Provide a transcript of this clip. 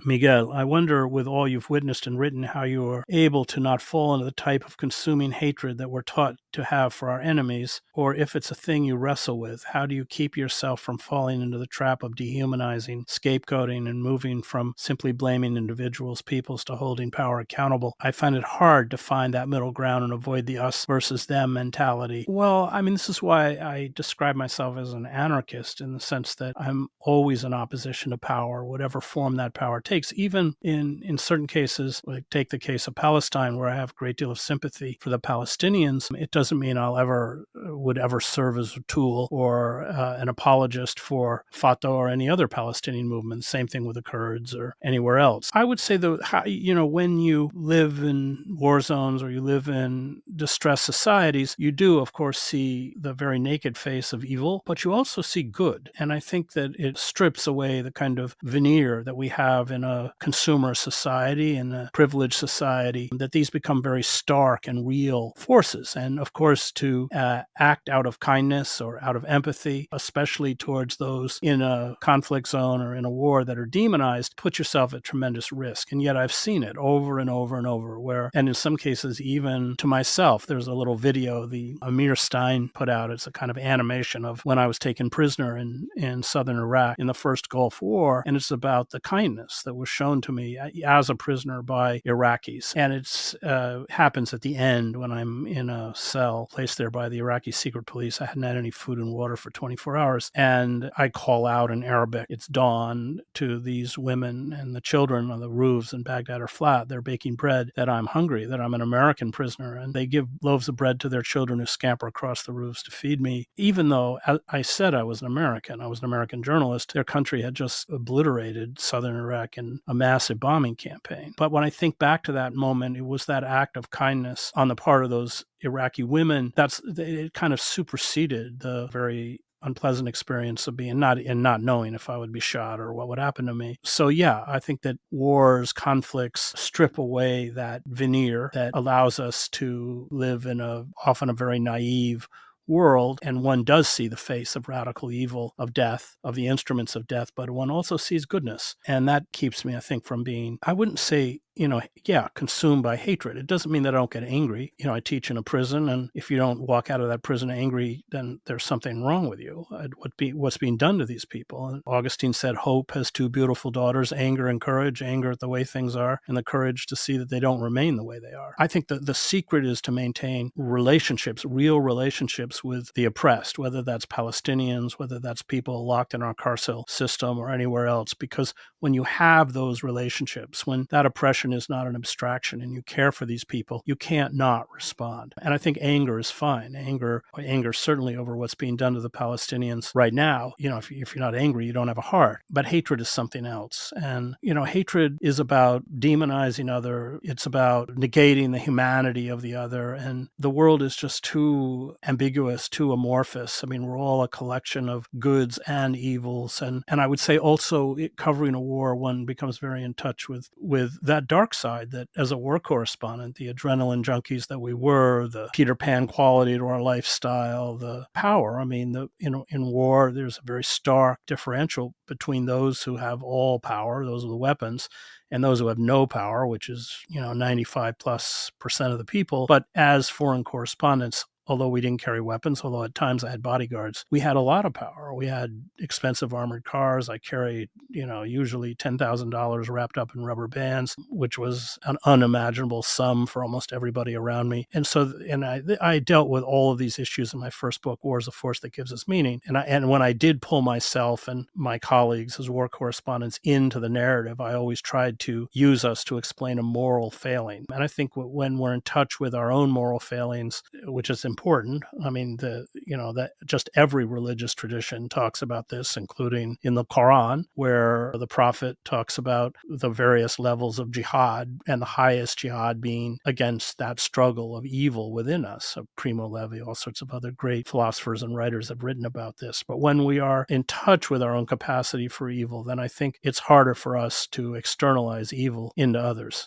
Miguel, I wonder, with all you've witnessed and written, how you are able to not fall into the type of consuming hatred that we're taught to have for our enemies, or if it's a thing you wrestle with. How do you keep yourself from falling into the trap of dehumanizing, scapegoating, and moving from simply blaming individuals, peoples, to holding power accountable? I find it hard to find that middle ground and avoid the us versus them mentality. Well, I mean, this is why I describe myself as an anarchist, in the sense that I'm always in opposition to power, whatever form that power takes. Even in certain cases, like take the case of Palestine, where I have a great deal of sympathy for the Palestinians, it doesnn't mean would ever serve as a tool or an apologist for Fatah or any other Palestinian movement. Same thing with the Kurds or anywhere else. I would say that, when you live in war zones or you live in distressed societies, you do, of course, see the very naked face of evil, but you also see good. And I think that it strips away the kind of veneer that we have in a consumer society and a privileged society, that these become very stark and real forces. And of course, to act out of kindness or out of empathy, especially towards those in a conflict zone or in a war that are demonized, put yourself at tremendous risk. And yet I've seen it over and over and over, and in some cases, even to myself, there's a little video the Amir Stein put out. It's a kind of animation of when I was taken prisoner in southern Iraq in the first Gulf War. And it's about the kindness that was shown to me as a prisoner by Iraqis. And it's happens at the end when I'm in a cell placed there by the Iraqi secret police. I hadn't had any food and water for 24 hours. And I call out in Arabic, it's dawn, to these women and the children on the roofs in Baghdad or Flat. They're baking bread, that I'm hungry, that I'm an American prisoner. And they give loaves of bread to their children who scamper across the roofs to feed me. Even though I said I was an American journalist, their country had just obliterated southern Iraq in a massive bombing campaign. But when I think back to that moment, it was that act of kindness on the part of those Iraqi women it kind of superseded the very unpleasant experience of being not knowing if I would be shot or what would happen to me. So yeah, I think that wars, conflicts strip away that veneer that allows us to live in often a very naive world, and one does see the face of radical evil, of death, of the instruments of death, but one also sees goodness. And that keeps me, I think, from being, I wouldn't say, consumed by hatred. It doesn't mean that I don't get angry. I teach in a prison, and if you don't walk out of that prison angry, then there's something wrong with you. What's being done to these people? And Augustine said, hope has two beautiful daughters, anger and courage, anger at the way things are, and the courage to see that they don't remain the way they are. I think that the secret is to maintain relationships, real relationships with the oppressed, whether that's Palestinians, whether that's people locked in our carceral system or anywhere else, because when you have those relationships, when that oppression is not an abstraction and you care for these people, you can't not respond. And I think anger is fine. Anger certainly over what's being done to the Palestinians right now. If you're not angry, you don't have a heart. But hatred is something else. And, hatred is about demonizing other. It's about negating the humanity of the other. And the world is just too ambiguous, too amorphous. I mean, we're all a collection of goods and evils. And I would say also, covering a war, one becomes very in touch with that dark side that, as a war correspondent, the adrenaline junkies that we were, the Peter Pan quality to our lifestyle, the power. I mean, in war, there's a very stark differential between those who have all power, those with the weapons, and those who have no power, which is, 95+% of the people. But as foreign correspondents, although we didn't carry weapons, although at times I had bodyguards, we had a lot of power. We had expensive armored cars. I carried, usually $10,000 wrapped up in rubber bands, which was an unimaginable sum for almost everybody around me. And so, I dealt with all of these issues in my first book, War is the Force That Gives Us Meaning. And when I did pull myself and my colleagues as war correspondents into the narrative, I always tried to use us to explain a moral failing. And I think when we're in touch with our own moral failings, which is important. I mean, that just every religious tradition talks about this, including in the Quran, where the prophet talks about the various levels of jihad, and the highest jihad being against that struggle of evil within us. So Primo Levi, all sorts of other great philosophers and writers have written about this. But when we are in touch with our own capacity for evil, then I think it's harder for us to externalize evil into others.